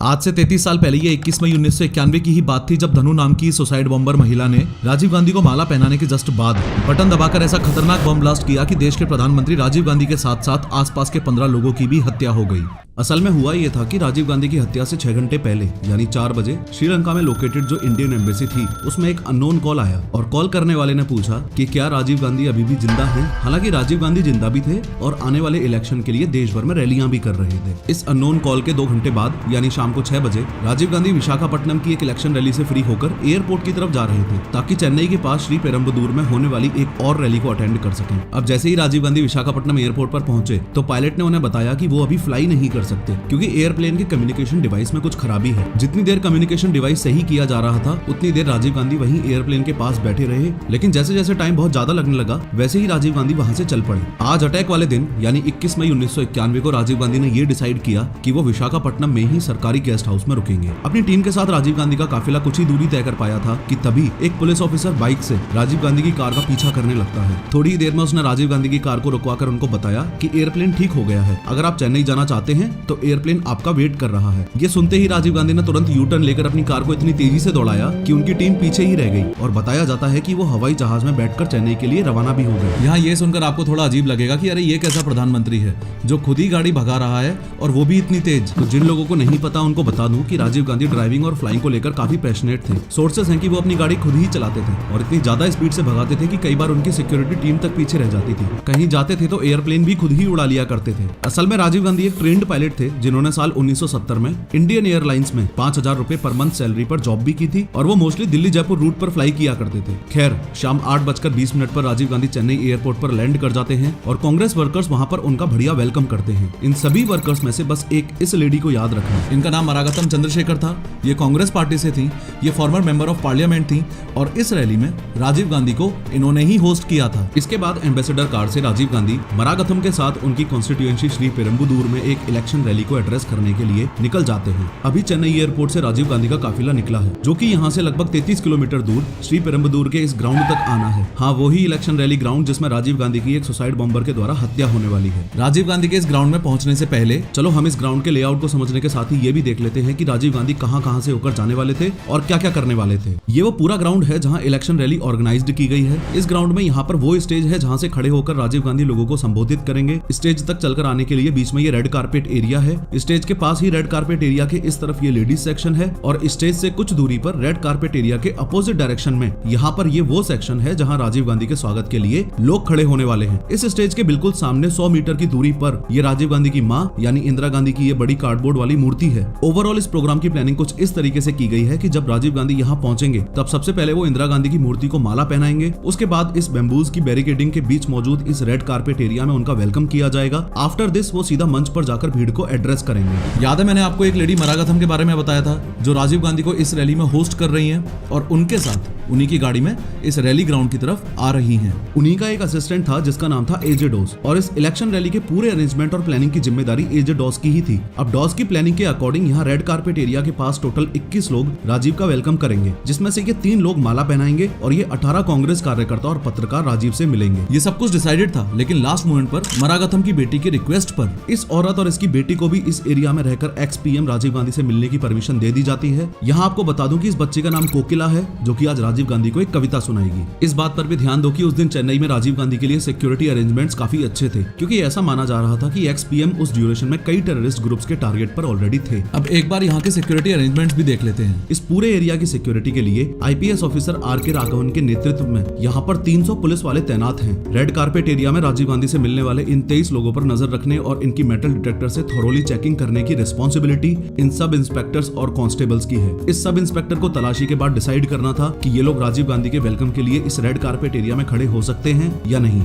आज से 33 साल पहले ये 21 मई 1991 की ही बात थी जब धनु नाम की सुसाइड बॉम्बर महिला ने राजीव गांधी को माला पहनाने के जस्ट बाद बटन दबाकर ऐसा खतरनाक बम ब्लास्ट किया कि देश के प्रधानमंत्री राजीव गांधी के साथ साथ आसपास के 15 लोगों की भी हत्या हो गई। असल में हुआ ये था कि राजीव गांधी की हत्या से 6 घंटे पहले यानी 4 बजे श्रीलंका में लोकेटेड जो इंडियन एम्बेसी थी उसमें एक अननोन कॉल आया और कॉल करने वाले ने पूछा कि क्या राजीव गांधी अभी भी जिंदा हैं। हालांकि राजीव गांधी जिंदा भी थे और आने वाले इलेक्शन के लिए देश भर में रैलियां भी कर रहे थे। इस अननोन कॉल के 2 घंटे बाद यानी शाम को 6 बजे राजीव गांधी विशाखापट्टनम की एक इलेक्शन रैली से फ्री होकर एयरपोर्ट की तरफ जा रहे थे ताकि चेन्नई के पास श्री पेरम्बदूर में होने वाली एक और रैली को अटेंड कर सकें। अब जैसे ही राजीव गांधी विशाखापट्टनम एयरपोर्ट पर पहुंचे तो पायलट ने उन्हें बताया कि वो अभी फ्लाई नहीं कर सकते क्योंकि एयरप्लेन के कम्युनिकेशन डिवाइस में कुछ खराबी है। जितनी देर कम्युनिकेशन डिवाइस सही किया जा रहा था उतनी देर राजीव गांधी वहीं एयरप्लेन के पास बैठे रहे, लेकिन जैसे जैसे टाइम बहुत ज्यादा लगने लगा वैसे ही राजीव गांधी वहां से चल पड़े। आज अटैक वाले दिन यानी 21 मई 1991 को राजीव गांधी ने ये डिसाइड किया कि वो विशाखापट्टनम में ही सरकारी गेस्ट हाउस में रुकेंगे। अपनी टीम के साथ राजीव गांधी का काफिला कुछ ही दूरी तय कर पाया था कि तभी एक पुलिस ऑफिसर बाइक से राजीव गांधी की कार का पीछा करने लगता है। थोड़ी ही देर में उसने राजीव गांधी की कार को रुकवाकर उनको बताया कि एयरप्लेन ठीक हो गया है, अगर आप चेन्नई जाना चाहते हैं तो एयरप्लेन आपका वेट कर रहा है। ये सुनते ही राजीव गांधी ने तुरंत यू टर्न लेकर अपनी कार को इतनी तेजी से दौड़ाया कि उनकी टीम पीछे ही रह गई और बताया जाता है कि वो हवाई जहाज में बैठकर चेन्नई के लिए रवाना भी हो गए। यहाँ ये सुनकर आपको थोड़ा अजीब लगेगा कि अरे ये कैसा प्रधानमंत्री है जो खुद ही गाड़ी भगा रहा है और वो भी इतनी तेज। तो जिन लोगों को नहीं पता उनको बता दूं कि राजीव गांधी ड्राइविंग और फ्लाइंग को लेकर काफी पैशनेट थे। सोर्सेस हैं कि वो अपनी गाड़ी खुद ही चलाते थे और इतनी ज्यादा स्पीड से भगाते थे कि कई बार उनकी सिक्योरिटी टीम तक पीछे रह जाती थी। कहीं जाते थे तो एयरप्लेन भी खुद ही उड़ा लिया करते थे। असल में राजीव गांधी एक ट्रेंड पायलट थे जिन्होंने साल 1970 में इंडियन एयरलाइंस में 5,000 रुपए पर मंथ सैलरी पर जॉब भी की थी और वो मोस्टली दिल्ली जयपुर रूट पर फ्लाई किया करते थे। खैर शाम 8:20 पर राजीव गांधी चेन्नई एयरपोर्ट पर लैंड कर जाते हैं और कांग्रेस वर्कर्स वहां पर उनका बढ़िया वेलकम करते हैं। इन सभी वर्कर्स में से बस एक इस लेडी को याद रखना, इनका नाम मरागतम चंद्रशेखर था। ये कांग्रेस पार्टी से थी, ये फॉर्मर मेंबर ऑफ पार्लियामेंट थी और इस रैली में राजीव गांधी को इन्होंने ही होस्ट किया था। इसके बाद एम्बेसडर कार से राजीव गांधी मरागतम के साथ उनकी कॉन्स्टिट्यूएंसी श्री पेरम्बदूर में एक इलेक्शन रैली को एड्रेस करने के लिए निकल जाते हैं। अभी चेन्नई एयरपोर्ट से राजीव गांधी का काफिला निकला है जो कि यहाँ से लगभग 33 किलोमीटर दूर श्री पेरम्बदूर के इस ग्राउंड तक आना है। हाँ, वही इलेक्शन रैली ग्राउंड जिसमें राजीव गांधी की एक सुसाइड बॉम्बर के द्वारा हत्या होने वाली है। राजीव गांधी के इस ग्राउंड में पहुंचने से पहले चलो हम इस ग्राउंड के लेआउट को समझने के साथ ही ये भी देख लेते हैं कि राजीव गांधी कहां से होकर जाने वाले थे और क्या क्या करने वाले थे। ये वो पूरा ग्राउंड है जहां इलेक्शन रैली ऑर्गेनाइज्ड की गई है। इस ग्राउंड में यहाँ पर वो स्टेज है जहां से खड़े होकर राजीव गांधी लोगों को संबोधित करेंगे। स्टेज तक चलकर आने के लिए बीच में ये रेड कारपेट एरिया है। स्टेज के पास ही रेड कारपेट एरिया के इस तरफ ये लेडीज सेक्शन है और स्टेज से कुछ दूरी पर रेड कारपेट एरिया के अपोजिट डायरेक्शन में यहाँ पर ये वो सेक्शन है जहाँ राजीव गांधी के स्वागत के लिए लोग खड़े होने वाले हैं। इस स्टेज के बिल्कुल सामने 100 मीटर की दूरी पर ये राजीव गांधी की माँ यानी इंदिरा गांधी की ये बड़ी कार्डबोर्ड वाली मूर्ति है। ओवरऑल इस प्रोग्राम की प्लानिंग कुछ इस तरीके से की गई है कि जब राजीव गांधी यहाँ पहुंचेंगे तब सबसे पहले वो इंदिरा गांधी की मूर्ति को माला पहनाएंगे। उसके बाद इस बैम्बूज की बैरिकेडिंग के बीच मौजूद इस रेड कारपेट एरिया में उनका वेलकम किया जाएगा। आफ्टर दिस वो सीधा मंच पर जाकर भीड़ को एड्रेस करेंगे। याद है मैंने आपको एक लेडी मरागतम के बारे में बताया था जो राजीव गांधी को इस रैली में होस्ट कर रही है और उनके साथ उन्हीं की गाड़ी में इस रैली ग्राउंड की तरफ आ रही हैं। उन्हीं का एक असिस्टेंट था जिसका नाम था एजे डॉस और इस इलेक्शन रैली के पूरे अरेंजमेंट और प्लानिंग की जिम्मेदारी एजे डॉस की ही थी। अब डॉस की प्लानिंग के अकॉर्डिंग यहाँ रेड कारपेट एरिया के पास टोटल 21 लोग राजीव का वेलकम करेंगे, जिसमें से ये 3 लोग माला पहनाएंगे और ये 18 कांग्रेस कार्यकर्ता और पत्रकार राजीव से मिलेंगे। ये सब कुछ डिसाइडेड था, लेकिन लास्ट मोमेंट पर मरागतम की बेटी की रिक्वेस्ट पर इस औरत और इसकी बेटी को भी इस एरिया में रहकर एक्स पीएम राजीव गांधी से मिलने की परमिशन दे दी जाती है। यहाँ आपको बता दूं कि इस बच्चे का नाम कोकिला है जो कि आज राजीव गांधी को एक कविता सुनाएगी। इस बात पर भी ध्यान दो कि उस दिन चेन्नई में राजीव गांधी के लिए सिक्योरिटी अरेंजमेंट्स काफी अच्छे थे क्योंकि ऐसा माना जा रहा था कि एक्स पीएम उस ड्यूरेशन में कई टेररिस्ट ग्रुप्स के टारगेट पर ऑलरेडी थे। अब एक बार यहाँ के सिक्योरिटी अरेंजमेंट्स भी देख लेते हैं। इस पूरे एरिया की सिक्योरिटी के लिए आईपीएस ऑफिसर आर.के. राघवन के नेतृत्व में यहाँ पर 300 पुलिस वाले तैनात हैं। रेड कारपेट एरिया में राजीव गांधी से मिलने वाले इन 23 लोगों पर नजर रखने और इनकी मेटल डिटेक्टर से थॉरोली चेकिंग करने की रिस्पॉन्सिबिलिटी इन सब इंस्पेक्टर्स और कांस्टेबल्स की है। इस सब इंस्पेक्टर को तलाशी के बाद डिसाइड करना था कि ये लोग राजीव गांधी के वेलकम के लिए इस रेड कारपेट एरिया में खड़े हो सकते हैं या नहीं।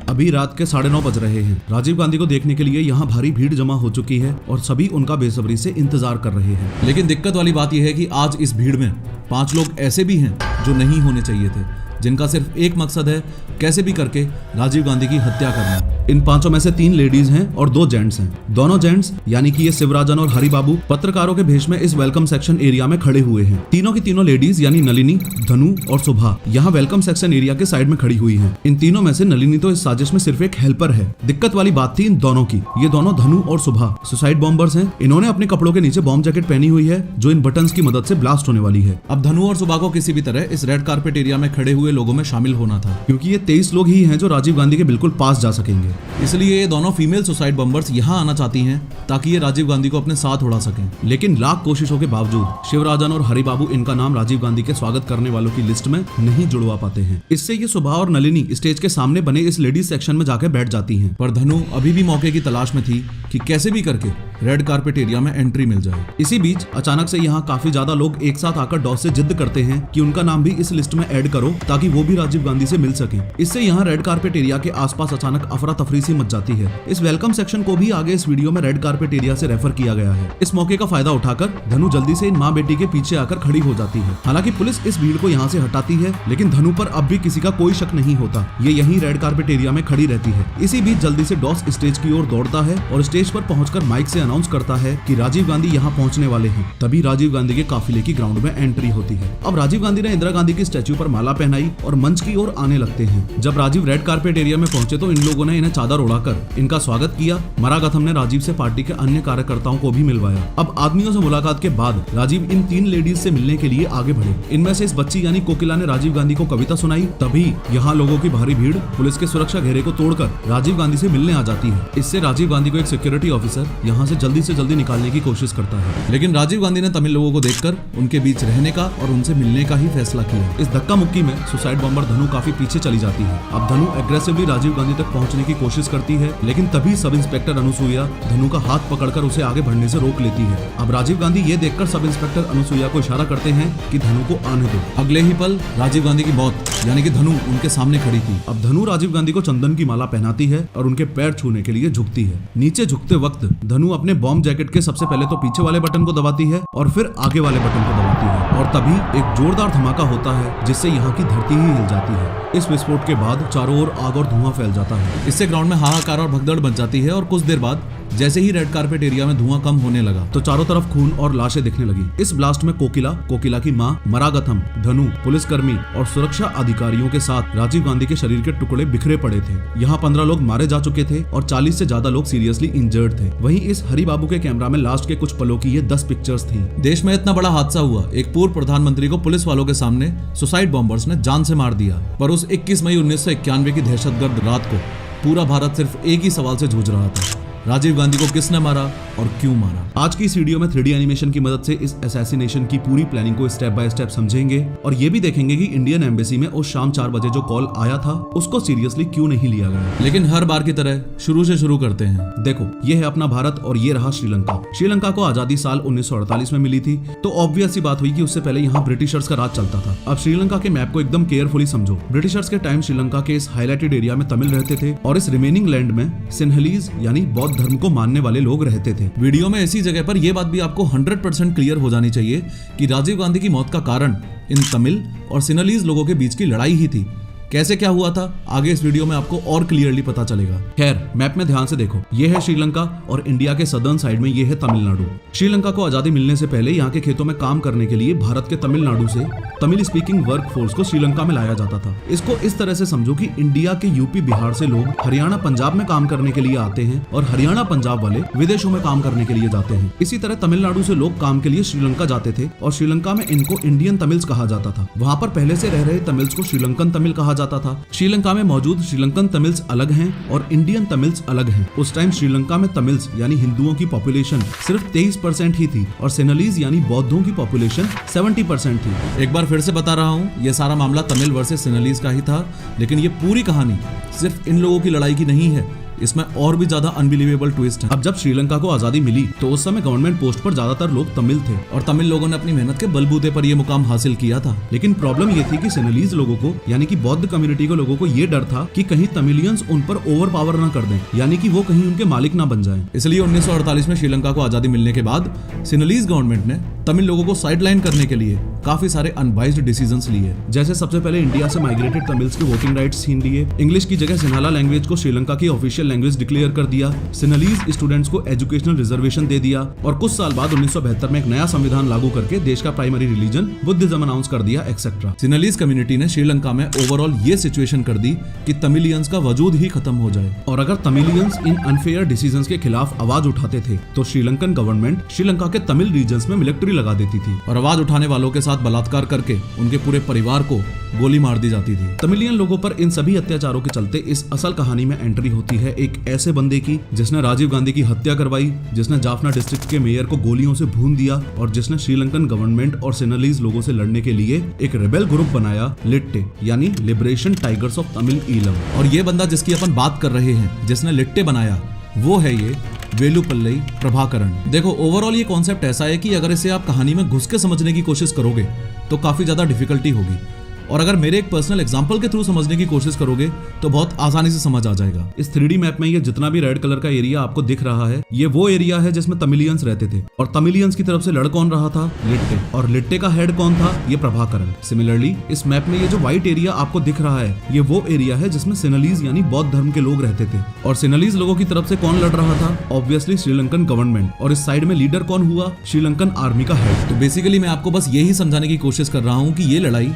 अभी रात के 9:30 बज रहे हैं। राजीव गांधी को देखने के लिए यहाँ भारी भीड़ जमा हो चुकी है और सभी उनका बेसब्री से इंतजार कर रहे हैं। लेकिन दिक्कत वाली बात यह है कि आज इस भीड़ में 5 लोग ऐसे भी हैं जो नहीं होने चाहिए थे। जिनका सिर्फ एक मकसद है, कैसे भी करके राजीव गांधी की हत्या करना। इन पांचों में से 3 लेडीज हैं और 2 जेंट्स हैं। दोनों जेंट्स यानी कि ये शिवराजन और हरिबाबू पत्रकारों के भेष में इस वेलकम सेक्शन एरिया में खड़े हुए हैं। तीनों की तीनों लेडीज यानी नलिनी, धनु और सुभा यहाँ वेलकम सेक्शन एरिया के साइड में खड़ी हुई हैं। इन तीनों में से नलिनी तो इस साजिश में सिर्फ एक हेल्पर है। दिक्कत वाली बात थी इन दोनों की। ये दोनों धनु और सुभा सुसाइड बॉम्बर्स हैं। इन्होंने अपने कपड़ों के नीचे बॉम्ब जैकेट पहनी हुई है जो इन बटन्स की मदद से ब्लास्ट होने वाली है। अब धनु और सुभा को किसी भी तरह इस रेड कारपेट एरिया में खड़े हुए लोगों में शामिल होना था, क्योंकि ये 23 लोग ही हैं जो राजीव गांधी के बिल्कुल पास जा सकेंगे। इसलिए ये दोनों फीमेल सुसाइड बॉम्बर्स यहाँ आना चाहती हैं ताकि ये राजीव गांधी को अपने साथ उड़ा सकें। लेकिन लाख कोशिशों के बावजूद शिवराजन और हरिबाबू इनका नाम राजीव गांधी के स्वागत करने वालों की लिस्ट में नहीं जुड़वा पाते हैं। इससे ये सुभा और नलिनी स्टेज के सामने बने इस लेडीज सेक्शन में जाकर बैठ जाती हैं। पर धनु अभी भी मौके की तलाश में थी कि कैसे भी करके रेड कारपेट एरिया में एंट्री मिल जाए। इसी बीच अचानक से यहाँ काफी ज्यादा लोग एक साथ आकर डॉस से जिद करते हैं कि उनका नाम भी इस लिस्ट में ऐड करो ताकि वो भी राजीव गांधी से मिल सके। इससे यहाँ रेड कारपेट एरिया के आसपास अचानक अफरा तफरी सी मच जाती है। इस वेलकम सेक्शन को भी आगे इस वीडियो में रेड कारपेट एरिया से रेफर किया गया है। इस मौके का फायदा उठाकर धनु जल्दी से इन माँ बेटी के पीछे आकर खड़ी हो जाती है। हालांकि पुलिस इस भीड़ को यहाँ से हटाती है, लेकिन धनु पर अब भी किसी का कोई शक नहीं होता। ये यहीं रेड कारपेट एरिया में खड़ी रहती है। इसी बीच जल्दी से डॉस स्टेज की ओर दौड़ता है और स्टेज पर पहुंचकर माइक से अनाउंस करता है कि राजीव गांधी यहाँ पहुंचने वाले हैं। तभी राजीव गांधी के काफिले की ग्राउंड में एंट्री होती है। अब राजीव गांधी ने इंदिरा गांधी की स्टैच्यू पर माला पहनाई और मंच की ओर आने लगते हैं। जब राजीव रेड कारपेट एरिया में पहुंचे तो इन लोगों ने इन्हें चादर उड़ाकर इनका स्वागत किया। मरागथम ने राजीव से पार्टी के अन्य कार्यकर्ताओं को भी मिलवाया। अब आदमियों से मुलाकात के बाद राजीव इन 3 लेडीज से मिलने के लिए आगे बढ़े। इनमें से इस बच्ची यानी कोकिला ने राजीव गांधी को कविता सुनाई। तभी यहाँ लोगों की भारी भीड़ पुलिस के सुरक्षा घेरे को तोड़कर राजीव गांधी से मिलने आ जाती है। इससे राजीव गांधी को एक सिक्योरिटी ऑफिसर यहाँ से जल्दी निकालने की कोशिश करता है, लेकिन राजीव गांधी ने तमिल लोगों को देखकर उनके बीच रहने का और उनसे मिलने का ही फैसला किया। इस धक्का मुक्की में सुसाइड बॉम्बर धनु काफी पीछे चली जाती है। अब धनु एग्रेसिवली राजीव गांधी तक पहुंचने की कोशिश करती है, लेकिन तभी सब इंस्पेक्टर अनुसुईया धनु का हाथ पकड़कर उसे आगे बढ़ने से रोक लेती है। अब राजीव गांधी ये देखकर सब इंस्पेक्टर अनुसुईया को इशारा करते हैं कि धनु को आने दो। अगले ही पल राजीव गांधी की मौत यानी कि धनु उनके सामने खड़ी थी। अब धनु राजीव गांधी को चंदन की माला पहनाती है और उनके पैर छूने के लिए झुकती है। नीचे झुकते वक्त धनु अपने बॉम्ब जैकेट के सबसे पहले तो पीछे वाले बटन को दबाती है और फिर आगे वाले बटन को दबाती है और तभी एक जोरदार धमाका होता है जिससे यहाँ की धरती ही हिल जाती है। इस विस्फोट के बाद चारों ओर आग और धुआं फैल जाता है। इससे ग्राउंड में हाहाकार और भगदड़ मच जाती है और कुछ देर बाद जैसे ही रेड कारपेट एरिया में धुआं कम होने लगा तो चारों तरफ खून और लाशें दिखने लगी। इस ब्लास्ट में कोकिला की मां, मरागथम, धनु, पुलिसकर्मी और सुरक्षा अधिकारियों के साथ राजीव गांधी के शरीर के टुकड़े बिखरे पड़े थे। यहाँ 15 लोग मारे जा चुके थे और 40 से ज्यादा लोग सीरियसली इंजर्ड थे। वहीं इस हरिबाबू के कैमरा में लास्ट के कुछ पलों की ये 10 पिक्चर्स थी। देश में इतना बड़ा हादसा हुआ, एक पूर्व प्रधानमंत्री को पुलिस वालों के सामने सुसाइड बॉम्बर्स ने जान से मार दिया। पर उस 21 मई 1991 की दहशतगर्द रात को पूरा भारत सिर्फ एक ही सवाल से जूझ रहा था, राजीव गांधी को किसने मारा और क्यों मारा। आज की इस वीडियो में 3D एनिमेशन की मदद से इस असैसिनेशन की पूरी प्लानिंग को स्टेप बाय स्टेप समझेंगे और ये भी देखेंगे कि इंडियन एम्बेसी में उस शाम 4 बजे जो कॉल आया था उसको सीरियसली क्यों नहीं लिया गया। लेकिन हर बार की तरह शुरू से शुरू करते हैं। देखो, ये है अपना भारत और ये रहा श्रीलंका। श्रीलंका को आजादी साल 1948 में मिली थी, तो ऑब्वियस सी बात हुई कि उससे पहले यहाँ ब्रिटिशर्स का राज चलता था। अब श्रीलंका के मैप को एकदम केयरफुली समझो। ब्रिटिशर्स के टाइम श्रीलंका के इस हाईलाइटेड एरिया में तमिल रहते थे और इस रिमेनिंग लैंड में सिन्हलीज यानी बौद्ध धर्म को मानने वाले लोग रहते थे। वीडियो में इसी जगह पर यह बात भी आपको 100% क्लियर हो जानी चाहिए कि राजीव गांधी की मौत का कारण इन तमिल और सिन्हलीज लोगों के बीच की लड़ाई ही थी। कैसे क्या हुआ था आगे इस वीडियो में आपको और क्लियरली पता चलेगा। खैर, मैप में ध्यान से देखो, ये है श्रीलंका और इंडिया के सदर्न साइड में ये है तमिलनाडु। श्रीलंका को आजादी मिलने से पहले यहाँ के खेतों में काम करने के लिए भारत के तमिलनाडु से तमिल स्पीकिंग वर्क फोर्स को श्रीलंका में लाया जाता था। इसको इस तरह से समझो कि इंडिया के यूपी बिहार से लोग हरियाणा पंजाब में काम करने के लिए आते हैं और हरियाणा पंजाब वाले विदेशों में काम करने के लिए जाते हैं। इसी तरह तमिलनाडु से लोग काम के लिए श्रीलंका जाते थे और श्रीलंका में इनको इंडियन तमिल्स कहा जाता था। वहाँ पर पहले से रह रहे तमिल्स को श्रीलंकन तमिल कहा जाता था। श्रीलंका में मौजूद श्रीलंकन तमिल्स अलग हैं और इंडियन तमिल्स अलग हैं। उस टाइम श्रीलंका में तमिल्स यानी हिंदुओं की पॉपुलेशन सिर्फ 23% ही थी और सिन्हलीज यानी बौद्धों की पॉपुलेशन 70% थी। एक बार फिर से बता रहा हूँ, ये सारा मामला तमिल वर्सेस सिन्हलीज का ही था, लेकिन ये पूरी कहानी सिर्फ इन लोगों की लड़ाई की नहीं है, इसमें और भी ज्यादा अनबिलीवेबल ट्विस्ट है। अब जब श्रीलंका को आजादी मिली तो उस समय गवर्नमेंट पोस्ट पर ज्यादातर लोग तमिल थे और तमिल लोगों ने अपनी मेहनत के बलबूते पर यह मुकाम हासिल किया था। लेकिन प्रॉब्लम ये थी कि सिन्हलीज लोगों को यानी कि बौद्ध कम्युनिटी के लोगों को ये डर था कि कहीं तमिलियंस उन पर ओवर पावर न कर दें, यानी कि वो कहीं उनके मालिक ना बन जाएं। इसलिए 1948 में श्रीलंका को आजादी मिलने के बाद सिन्हलीज गवर्नमेंट ने तमिल लोगों को साइडलाइन करने के लिए काफी सारे अनबाइज्ड डिसीजंस लिए। जैसे सबसे पहले इंडिया से माइग्रेटेड तमिल्स के वोटिंग राइट्स छीन लिए, इंग्लिश की जगह सिन्हाला लैंग्वेज को श्रीलंका की ऑफिशियल लैंग्वेज डिक्लेयर कर दिया, सिनलीज स्टूडेंट्स को एजुकेशनल रिजर्वेशन दे दिया और कुछ साल बाद 1972 में एक नया संविधान लागू करके देश का प्राइमरी रिलीजन बुद्धिज्म अनाउंस कर दिया एक्सेट्रा। सिनलीज कम्युनिटी ने श्रीलंका में ओवरऑल ये सिचुएशन कर दी कि तमिलियंस का वजूद ही खत्म हो जाए, और अगर तमिलियंस इन अनफेयर डिसीजंस के खिलाफ आवाज उठाते थे तो श्रीलंकन गवर्नमेंट श्रीलंका के तमिल रीजन्स में मिलिट्री लगा देती थी और आवाज उठाने वालों के साथ बलात्कार करके उनके पूरे परिवार को गोली मार दी जाती थी। तमिलियन लोगों पर इन सभी अत्याचारों के चलते इस असल कहानी में एंट्री होती है एक ऐसे बंदे की जिसने राजीव गांधी की हत्या करवाई, जिसने जाफना डिस्ट्रिक्ट के मेयर को गोलियों से भून दिया और जिसने श्रीलंकन गवर्नमेंट और सिनलीज लोगों से लड़ने के लिए एक रेबेल ग्रुप बनाया, लिट्टे यानी liberation tigers of Tamil Eelam. और ये बंदा जिसकी अपन बात कर रहे हैं, जिसने लिट्टे बनाया, वो है ये वेलुपल्ली प्रभाकरण। देखो ओवरऑल ये कॉन्सेप्ट ऐसा है कि अगर इसे आप कहानी में घुस के समझने की कोशिश करोगे तो काफी ज्यादा डिफिकल्टी होगी, और अगर मेरे एक पर्सनल एग्जांपल के थ्रू समझने की कोशिश करोगे तो बहुत आसानी से समझ आ जाएगा। इस 3D मैप में ये जितना भी रेड कलर का एरिया आपको दिख रहा है, ये वो एरिया है जिसमें तमिलियंस रहते थे, और तमिलियंस की तरफ से लड़ कौन रहा था? लिट्टे, और लिट्टे का हेड कौन था? ये प्रभाकरण। सिमिलरली इस मैप में ये जो व्हाइट एरिया आपको दिख रहा है, ये वो एरिया है जिसमें सिनलीज यानी बौद्ध धर्म के लोग रहते थे, और सिनलीज लोगों की तरफ से कौन लड़ रहा था? ऑब्वियसली श्रीलंकन गवर्नमेंट, और इस साइड में लीडर कौन हुआ? श्रीलंकन आर्मी का हेड। तो बेसिकली मैं आपको बस यही समझाने की कोशिश कर रहा हूँ कि ये लड़ाई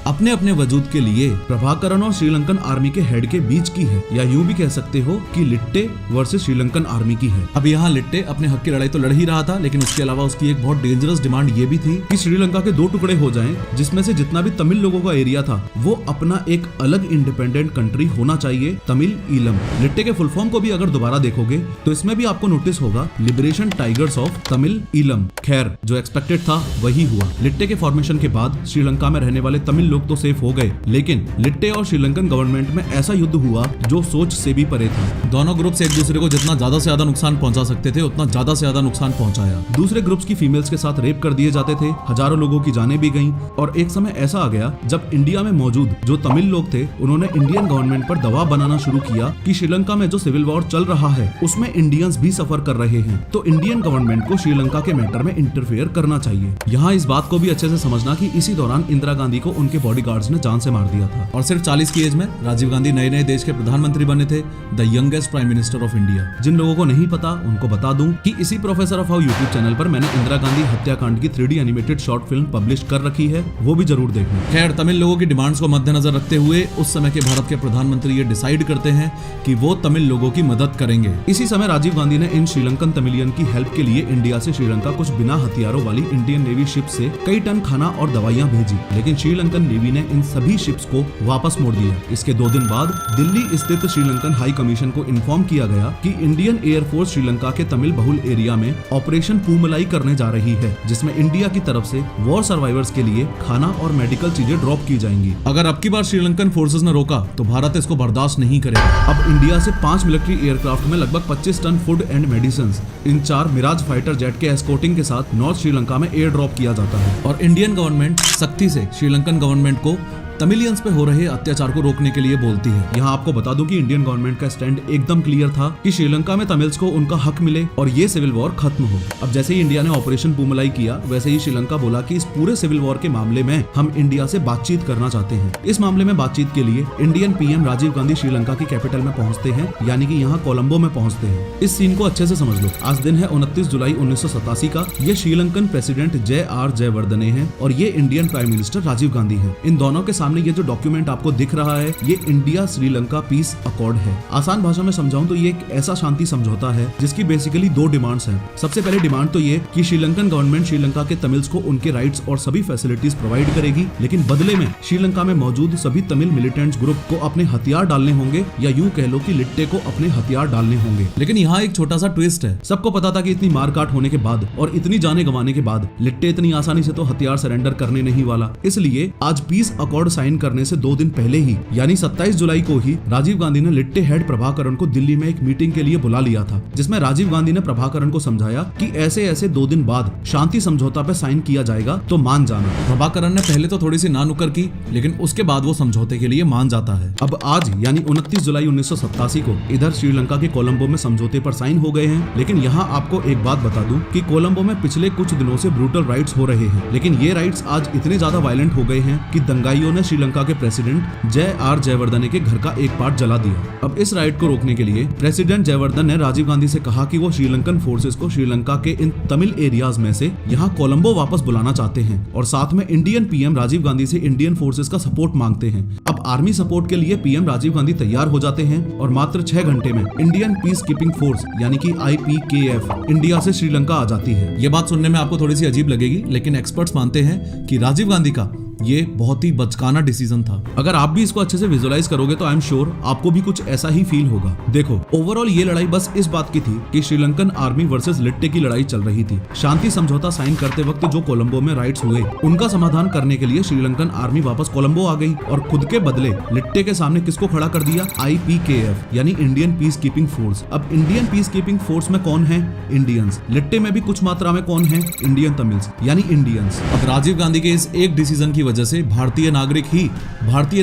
अपने अपने वजूद के लिए प्रभाकरण और श्रीलंकन आर्मी के हेड के बीच की है, या यूं भी कह सकते हो कि लिट्टे वर्सेस श्रीलंकन आर्मी की है। अब यहाँ लिट्टे अपने हक की लड़ाई तो लड़ ही रहा था, लेकिन उसके अलावा उसकी एक बहुत डेंजरस डिमांड ये भी थी कि श्रीलंका के 2 टुकड़े हो जाएं, जिसमें से जितना भी तमिल लोगों का एरिया था वो अपना एक अलग इंडिपेंडेंट कंट्री होना चाहिए, तमिल ईलम। लिट्टे के फुल फॉर्म को भी अगर दोबारा देखोगे तो इसमें भी आपको नोटिस होगा liberation tigers of Tamil Eelam. खैर जो एक्सपेक्टेड था वही हुआ। लिट्टे के फॉर्मेशन के बाद श्रीलंका में रहने वाले तमिल लोग तो सेफ हो गए, लेकिन लिट्टे और श्रीलंकन गवर्नमेंट में ऐसा युद्ध हुआ जो सोच से भी परे था। दोनों ग्रुप्स एक दूसरे को जितना ज्यादा से ज्यादा नुकसान पहुंचा सकते थे उतना ज्यादा से ज्यादा नुकसान पहुंचाया। दूसरे ग्रुप्स की फीमेल्स के साथ रेप कर दिए जाते थे, हजारों लोगों की जानें भी गईं, और एक समय ऐसा आ गया जब इंडिया में मौजूद जो तमिल लोग थे उन्होंने इंडियन गवर्नमेंट पर दबाव बनाना शुरू किया कि श्रीलंका में जो सिविल वॉर चल रहा है उसमें इंडियंस भी सफर कर रहे हैं, तो इंडियन गवर्नमेंट को श्रीलंका के मैटर में इंटरफेयर करना चाहिए। यहाँ इस बात को भी अच्छे से समझना कि इसी दौरान इंदिरा गांधी को उनके बॉडीगार्ड्स ने जान से मार दिया था, और सिर्फ 40 की एज में राजीव गांधी नए नए देश के प्रधानमंत्री बने थे, the youngest prime minister of India. जिन लोगों को नहीं पता उनको बता दूं कि इसी professor of how YouTube channel पर मैंने इंदिरा गांधी हत्याकांड की 3D animated short film publish कर रखी है, वो भी जरूर देखना। खैर तमिल लोगों की डिमांड्स को मद्देनजर रखते हुए उस समय के भारत के प्रधानमंत्री ये डिसाइड करते हैं कि वो तमिल लोगों की मदद करेंगे। इसी समय राजीव गांधी ने इन श्रीलंकन तमिलियन की हेल्प के लिए इंडिया से श्रीलंका कुछ बिना हथियारों वाली इंडियन नेवी शिप से कई टन खाना और दवाइयां भेजी, लेकिन श्रीलंकन नेवी ने इन सभी शिप्स को वापस मोड़ दिया। इसके 2 दिन बाद दिल्ली स्थित श्रीलंकन हाई कमीशन को इन्फॉर्म किया गया कि इंडियन एयरफोर्स श्रीलंका के तमिल बहुल एरिया में ऑपरेशन पूमलाई करने जा रही है, जिसमें इंडिया की तरफ से वॉर सर्वाइवर्स के लिए खाना और मेडिकल चीजें ड्रॉप की जाएंगी। अगर अब की बार श्रीलंकन फोर्सेस ने रोका तो भारत इसको बर्दाश्त नहीं करेगा। अब इंडिया से 5 मिलिट्री एयरक्राफ्ट में लगभग 25 ton food and medicine in 4 Mirage fighter jet के एस्कॉर्टिंग के साथ नॉर्थ श्रीलंका में एयर ड्रॉप किया जाता है, और इंडियन गवर्नमेंट सख्ती से श्रीलंकन गवर्नमेंट को तमिलियंस पे हो रहे अत्याचार को रोकने के लिए बोलती है। यहाँ आपको बता दूं कि इंडियन गवर्नमेंट का स्टैंड एकदम क्लियर था कि श्रीलंका में तमिल्स को उनका हक मिले और ये सिविल वॉर खत्म हो। अब जैसे ही इंडिया ने ऑपरेशन पूमलाई किया, वैसे ही श्रीलंका बोला कि इस पूरे सिविल वॉर के मामले में हम इंडिया से बातचीत करना चाहते हैं। इस मामले में बातचीत के लिए इंडियन पीएम राजीव गांधी श्रीलंका की कैपिटल में पहुंचते हैं, यानी कि यहाँ कोलंबो में पहुंचते हैं। इस सीन को अच्छे से समझ लो। आज दिन है 29 जुलाई 1987 का। ये श्रीलंकन प्रेसिडेंट JR जयवर्धने हैं और ये Indian prime minister Rajiv Gandhi है। इन दोनों के सामने ये जो डॉक्यूमेंट आपको दिख रहा है, ये इंडिया श्रीलंका पीस अकॉर्ड है। आसान भाषा में समझाऊं तो ये एक ऐसा शांति समझौता है जिसकी बेसिकली 2 डिमांड्स हैं। सबसे पहले डिमांड तो ये कि श्रीलंकन गवर्नमेंट श्रीलंका के तमिल्स को उनके राइट्स और सभी फैसिलिटीज प्रोवाइड करेगी, लेकिन बदले में श्रीलंका में मौजूद सभी तमिल मिलिटेंट्स ग्रुप को अपने हथियार डालने होंगे, या यूं कह लो कि लिट्टे को अपने हथियार डालने होंगे। लेकिन यहाँ एक छोटा सा ट्विस्ट है। सबको पता था कि इतनी मारकाट होने के बाद और इतनी जाने गंवाने के बाद लिट्टे इतनी आसानी से तो हथियार सरेंडर करने नहीं वाला, इसलिए आज पीस अकॉर्ड साइन करने से 2 दिन पहले ही यानी 27 जुलाई को ही राजीव गांधी ने लिट्टे हेड प्रभाकरण को दिल्ली में एक मीटिंग के लिए बुला लिया था, जिसमें राजीव गांधी ने प्रभाकरण को समझाया कि ऐसे ऐसे 2 दिन बाद शांति समझौता पे साइन किया जाएगा तो मान जाना। प्रभाकरण ने पहले तो थोड़ी सी ना नुक्कर की, लेकिन उसके बाद वो समझौते के लिए मान जाता है। अब आज यानी 29 जुलाई 1987 को इधर श्रीलंका के कोलंबो में समझौते पर साइन हो गए हैं। लेकिन यहाँ आपको एक बात बता दूं कि कोलंबो में पिछले कुछ दिनों से ब्रूटल राइट्स हो रहे हैं, लेकिन ये राइट्स आज इतने ज्यादा वायलेंट हो गए हैं कि दंगाइयों ने श्रीलंका के प्रेसिडेंट जयवर्धने के घर का एक पार्ट जला दिया। अब इस राइट को रोकने के लिए प्रेसिडेंट जयवर्धन ने राजीव गांधी से कहा कि वो श्रीलंकन फोर्सेस को श्रीलंका के इन तमिल एरियाज में से यहाँ कोलंबो वापस बुलाना चाहते हैं और साथ में इंडियन पीएम राजीव गांधी से इंडियन फोर्सेस का सपोर्ट मांगते हैं। अब आर्मी सपोर्ट के लिए पीएम राजीव गांधी तैयार हो जाते हैं और मात्र 6 घंटे में इंडियन पीस कीपिंग फोर्स यानी कि IPKF इंडिया से श्रीलंका आ जाती है। ये बात सुनने में आपको थोड़ी सी अजीब लगेगी, लेकिन एक्सपर्ट्स मानते हैं कि राजीव गांधी का ये बहुत ही बचकाना डिसीजन था। अगर आप भी इसको अच्छे से विजुअलाइज करोगे तो आई एम श्योर आपको भी कुछ ऐसा ही फील होगा। देखो, ओवरऑल ये लड़ाई बस इस बात की थी कि श्रीलंकन आर्मी वर्सेस लिट्टे की लड़ाई चल रही थी। शांति समझौता साइन करते वक्त जो कोलंबो में राइट्स हुए उनका समाधान करने के लिए श्रीलंकन आर्मी वापस कोलंबो आ गई और खुद के बदले लिट्टे के सामने किसको खड़ा कर दिया? IPKF यानी इंडियन पीस कीपिंग फोर्स। अब इंडियन पीस कीपिंग फोर्स में कौन है? इंडियंस। लिट्टे में भी कुछ मात्रा में कौन है? इंडियन तमिल्स यानी इंडियंस। अब राजीव गांधी के इस एक डिसीजन की वजह से भारतीय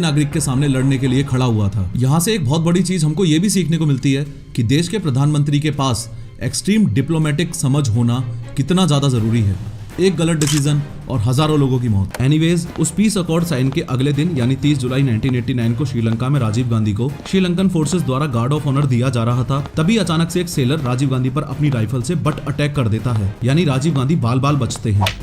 नागरिक के सामने लड़ने के लिए खड़ा हुआ था। यहाँ से एक बहुत बड़ी चीज हमको ये भी सीखने को मिलती है कि देश के प्रधानमंत्री के पास एक्सट्रीम डिप्लोमेटिक समझ होना कितना ज्यादा जरूरी है। एक गलत डिसीजन और हजारों लोगों की मौत। एनीवेज, उस पीस अकॉर्ड साइन के अगले दिन यानी 30 जुलाई 1989 को श्रीलंका में राजीव गांधी को श्रीलंकन फोर्सेस द्वारा गार्ड ऑफ ऑनर दिया जा रहा था। तभी अचानक से एक सेलर राजीव गांधी पर अपनी राइफल से बट अटैक कर देता है, यानी राजीव गांधी बाल बाल बचते हैं।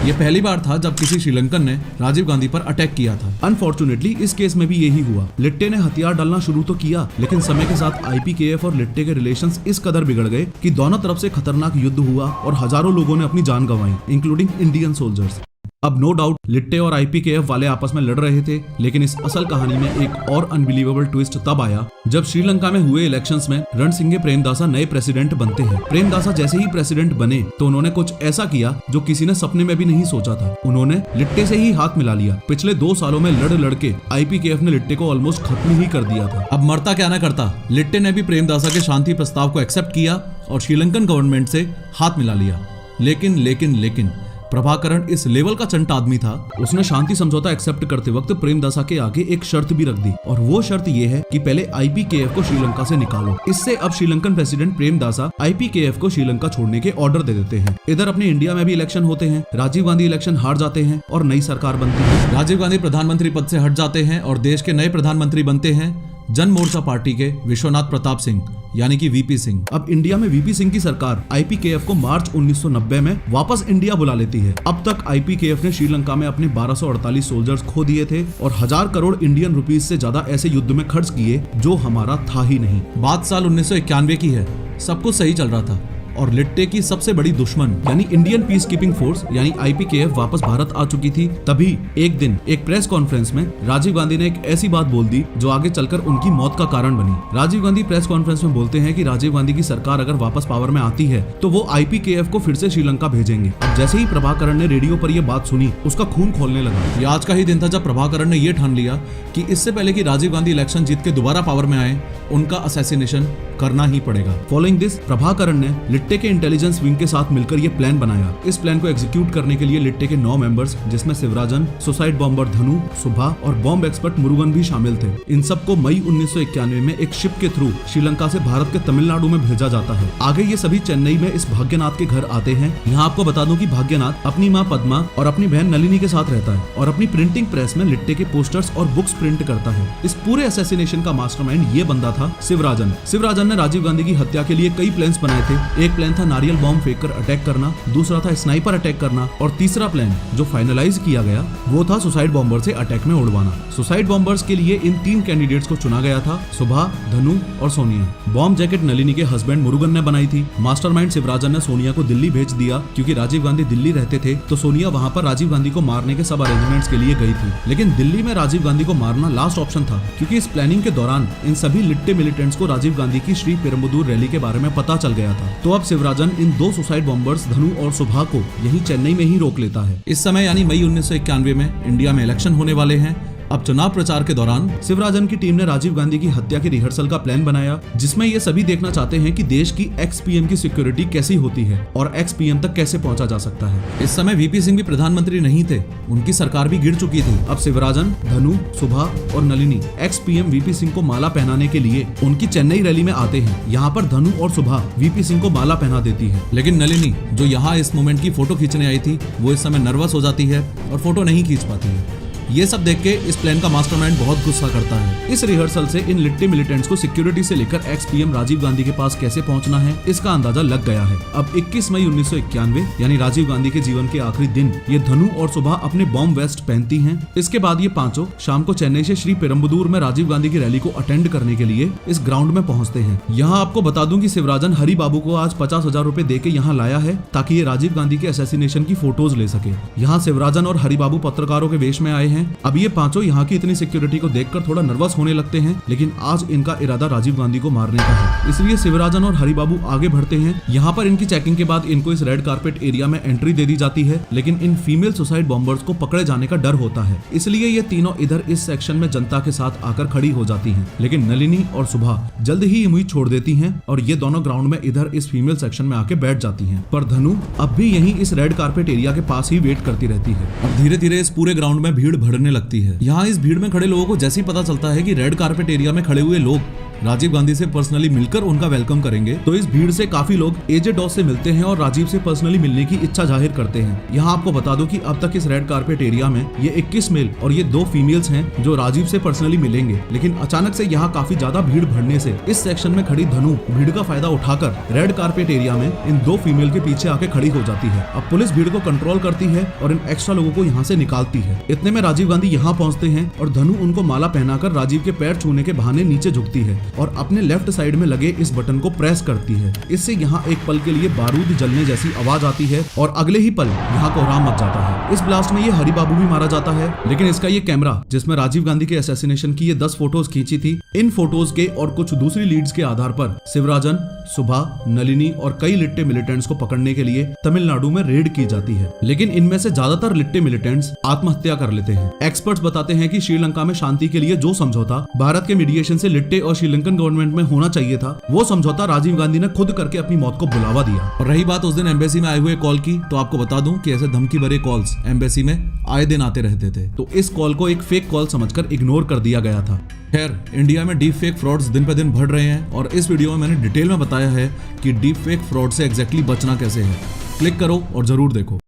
ये पहली बार था जब किसी श्रीलंकन ने राजीव गांधी पर अटैक किया था। अनफॉर्चुनेटली इस केस में भी यही हुआ। लिट्टे ने हथियार डालना शुरू तो किया, लेकिन समय के साथ IPKF और लिट्टे के रिलेशंस इस कदर बिगड़ गए कि दोनों तरफ से खतरनाक युद्ध हुआ और हजारों लोगों ने अपनी जान गंवाई, इंक्लूडिंग इंडियन सोल्जर्स। अब नो डाउट लिट्टे और IPKF वाले आपस में लड़ रहे थे, लेकिन इस असल कहानी में एक और अनबिलीवेबल ट्विस्ट तब आया जब श्रीलंका में हुए इलेक्शंस में रणसिंगे प्रेमदासा नए प्रेसिडेंट बनते हैं। प्रेमदासा जैसे ही प्रेसिडेंट बने तो उन्होंने कुछ ऐसा किया जो किसी ने सपने में भी नहीं सोचा था। उन्होंने लिट्टे से ही हाथ मिला लिया। पिछले 2 सालों में लड़ के IPKF ने लिट्टे को ऑलमोस्ट खत्म ही कर दिया था। अब मरता क्या ना करता, लिट्टे ने भी प्रेमदासा के शांति प्रस्ताव को एक्सेप्ट किया और श्रीलंकन गवर्नमेंट से हाथ मिला लिया। लेकिन प्रभाकरण इस लेवल का चंट आदमी था, उसने शांति समझौता एक्सेप्ट करते वक्त प्रेमदासा के आगे एक शर्त भी रख दी और वो शर्त ये है कि पहले IPKF को श्रीलंका से निकालो। इससे अब श्रीलंकन प्रेसिडेंट प्रेमदासा IPKF को श्रीलंका छोड़ने के ऑर्डर दे देते हैं। इधर अपने इंडिया में भी इलेक्शन होते हैं। राजीव गांधी इलेक्शन हार जाते हैं और नई सरकार बनती है। राजीव गांधी प्रधानमंत्री पद से हट जाते हैं और देश के नए प्रधानमंत्री बनते हैं जन मोर्चा पार्टी के विश्वनाथ प्रताप सिंह यानी कि VP सिंह। अब इंडिया में VP सिंह की सरकार IPKF को मार्च 1990 में वापस इंडिया बुला लेती है। अब तक IPKF ने श्रीलंका में अपने 1248 सोल्जर्स खो दिए थे और 1000 करोड़ इंडियन रुपीस से ज्यादा ऐसे युद्ध में खर्च किए जो हमारा था ही नहीं। बात साल 1991 की है, सब कुछ सही चल रहा था और लिट्टे की सबसे बड़ी दुश्मन यानी इंडियन पीस कीपिंग फोर्स यानी IPKF वापस भारत आ चुकी थी। तभी एक दिन एक प्रेस कॉन्फ्रेंस में राजीव गांधी ने एक ऐसी बात बोल दी जो आगे चलकर उनकी मौत का कारण बनी। राजीव गांधी प्रेस कॉन्फ्रेंस में बोलते हैं कि राजीव गांधी की सरकार अगर वापस पावर में आती है तो वो IPKF को फिर से श्रीलंका भेजेंगे। अब जैसे ही प्रभाकरण ने रेडियो पर यह बात सुनी, उसका खून खोलने लगा। ये आज का ही दिन था जब प्रभाकरण ने यह ठान लिया कि इससे पहले कि राजीव गांधी इलेक्शन जीत के दोबारा पावर में आए, उनका असैसिनेशन करना ही पड़ेगा। फॉलोइंग दिस, प्रभाकरण ने लिट्टे के इंटेलिजेंस विंग के साथ मिलकर ये प्लान बनाया। इस प्लान को एग्जीक्यूट करने के लिए लिट्टे के 9 मेंबर्स, जिसमें शिवराजन, सुसाइड बॉम्बर धनु, सुभा और बॉम्ब एक्सपर्ट मुरुगन भी शामिल थे। इन सबको मई 1991 में एक शिप के थ्रू श्रीलंका से भारत के तमिलनाडु में भेजा जाता है। आगे ये सभी चेन्नई में इस भाग्यनाथ के घर आते हैं। यहाँ आपको बता दूं कि भाग्यनाथ अपनी माँ पद्मा और अपनी बहन नलिनी के साथ रहता है और अपनी प्रिंटिंग प्रेस में लिट्टे के पोस्टर्स और बुक्स प्रिंट करता है। इस पूरे असैसिनेशन का मास्टरमाइंड ये बंदा था शिवराजन। शिवराजन ने राजीव गांधी की हत्या के लिए कई प्लान्स बनाए थे। एक प्लान था नारियल बॉम्ब फेंककर अटैक करना, दूसरा था स्नाइपर अटैक करना और तीसरा प्लान जो फाइनलाइज किया गया वो था सुसाइड बॉम्बर से अटैक में उड़वाना। सुसाइड बॉम्बर्स के लिए इन 3 कैंडिडेट्स को चुना गया था, सुभा, धनु और सोनिया। बॉम्ब जैकेट नलिनी के हस्बैंड मुरुगन ने बनाई थी। मास्टरमाइंड शिवराजन ने सोनिया को दिल्ली भेज दिया क्योंकि राजीव गांधी दिल्ली रहते थे, तो सोनिया वहां पर राजीव गांधी को मारने के सब अरेंजमेंट्स के लिए गई थी। लेकिन दिल्ली में राजीव गांधी को मारना लास्ट ऑप्शन था क्योंकि इस प्लानिंग के दौरान इन सभी लिट्टे मिलिटेंट्स को राजीव गांधी की श्री पेरुम्बदूर रैली के बारे में पता चल गया था। तो अब शिवराजन इन दो सुसाइड बॉम्बर्स धनु और सुभा को यही चेन्नई में ही रोक लेता है। इस समय यानी मई 1991 में इंडिया में इलेक्शन होने वाले हैं। अब चुनाव प्रचार के दौरान शिवराजन की टीम ने राजीव गांधी की हत्या की रिहर्सल का प्लान बनाया, जिसमें ये सभी देखना चाहते हैं कि देश की एक्स पीएम की सिक्योरिटी कैसी होती है और एक्स पीएम तक कैसे पहुंचा जा सकता है। इस समय वीपी सिंह भी प्रधानमंत्री नहीं थे, उनकी सरकार भी गिर चुकी थी। अब शिवराजन, धनु, सुभा और Nalini x PM VP Singh को माला पहनाने के लिए उनकी चेन्नई रैली में आते हैं। यहाँ पर धनु और सुभा वीपी सिंह को माला पहना देती है, लेकिन नलिनी जो यहाँ इस मोमेंट की फोटो खींचने आई थी वो इस समय नर्वस हो जाती है और फोटो नहीं खींच पाती है। ये सब देख के इस प्लान का मास्टरमाइंड बहुत गुस्सा करता है। इस रिहर्सल से इन लिट्टे मिलिटेंट्स को सिक्योरिटी से लेकर एक्स पीएम राजीव गांधी के पास कैसे पहुंचना है इसका अंदाजा लग गया है। अब 21 मई 1991 यानी राजीव गांधी के जीवन के आखिरी दिन ये धनु और सुभा अपने बॉम्ब वेस्ट पहनती हैं। इसके बाद ये पांचों शाम को चेन्नई से श्री पेरुम्बदूर में राजीव गांधी की रैली को अटेंड करने के लिए इस ग्राउंड में पहुंचते हैं। यहाँ आपको बता दूं कि शिवराजन हरि बाबू को आज 50,000 रुपए दे के यहाँ लाया है ताकि ये राजीव गांधी के असैसिनेशन की फोटोज ले सके। यहाँ शिवराजन और हरि बाबू पत्रकारों के वेश में आए हैं। अब ये पांचों यहाँ की इतनी सिक्योरिटी को देखकर थोड़ा नर्वस होने लगते हैं, लेकिन आज इनका इरादा राजीव गांधी को मारने का है। इसलिए शिवराजन और हरि बाबू आगे बढ़ते हैं। यहाँ पर इनकी चेकिंग के बाद इनको इस रेड कारपेट एरिया में एंट्री दे दी जाती है, लेकिन इन फीमेल सुसाइड बॉम्बर्स को पकड़े जाने का डर होता है। इसलिए ये तीनों इधर इस सेक्शन में जनता के साथ आकर खड़ी हो जाती हैं। लेकिन नलिनी और सुभा जल्द ही उम्मीद छोड़ देती हैं और ये दोनों ग्राउंड में इधर इस फीमेल सेक्शन में आके बैठ जाती हैं। पर धनु अब भी यहीं इस रेड कारपेट एरिया के पास ही वेट करती रहती है। अब धीरे धीरे इस पूरे ग्राउंड में भीड़ बढ़ने लगती है। यहाँ इस भीड़ में खड़े लोगों को जैसे ही पता चलता है कि रेड कारपेट एरिया में खड़े हुए लोग राजीव गांधी से पर्सनली मिलकर उनका वेलकम करेंगे, तो इस भीड़ से काफी लोग एजे डॉस से मिलते हैं और राजीव से पर्सनली मिलने की इच्छा जाहिर करते हैं। यहाँ आपको बता दूं कि अब तक इस रेड कारपेट एरिया में ये 21 मेल और ये 2 फीमेल्स हैं जो राजीव से पर्सनली मिलेंगे, लेकिन अचानक से यहाँ काफी ज्यादा भीड़ बढ़ने से इस सेक्शन में खड़ी धनु भीड़ का फायदा उठाकर रेड कारपेट एरिया में इन 2 फीमेल के पीछे आके खड़ी हो जाती है। अब पुलिस भीड़ को कंट्रोल करती है और इन एक्स्ट्रा लोगों को यहाँ से निकालती है। इतने में राजीव गांधी यहाँ पहुँचते हैं और धनु उनको माला पहनाकर राजीव के पैर छूने के बहाने नीचे झुकती है और अपने लेफ्ट साइड में लगे इस बटन को प्रेस करती है। इससे यहाँ एक पल के लिए बारूद जलने जैसी आवाज आती है और अगले ही पल यहाँ कोहराम मच जाता है। इस ब्लास्ट में ये हरि बाबू भी मारा जाता है, लेकिन इसका ये कैमरा जिसमें राजीव गांधी के असैसिनेशन की ये 10 फोटोज खींची थी, इन फोटोज के और कुछ दूसरी लीड्स के आधार पर शिवराजन, सुभा, नलिनी और कई लिट्टे मिलिटेंट्स को पकड़ने के लिए तमिलनाडु में रेड की जाती है। लेकिन इनमें से ज्यादातर लिट्टे मिलिटेंट्स आत्महत्या कर लेते हैं। एक्सपर्ट्स बताते हैं कि श्रीलंका में शांति के लिए जो समझौता भारत के मीडिएशन से लिट्टे और श्रीलंकन गवर्नमेंट में होना चाहिए था, वो समझौता राजीव गांधी ने खुद करके अपनी मौत को बुलावा दिया। और रही बात उस दिन एम्बेसी में आए हुए कॉल की, तो आपको बता दूं कि ऐसे धमकी भरे कॉल्स एम्बेसी में आए दिन आते रहते थे, तो इस कॉल को एक फेक कॉल समझकर इग्नोर कर दिया गया था। खैर, इंडिया में डीप फेक फ्रॉड्स दिन पे दिन बढ़ रहे हैं और इस वीडियो में मैंने डिटेल में बताया है कि डीप फेक फ्रॉड से एग्जैक्टली बचना कैसे है। क्लिक करो और जरूर देखो।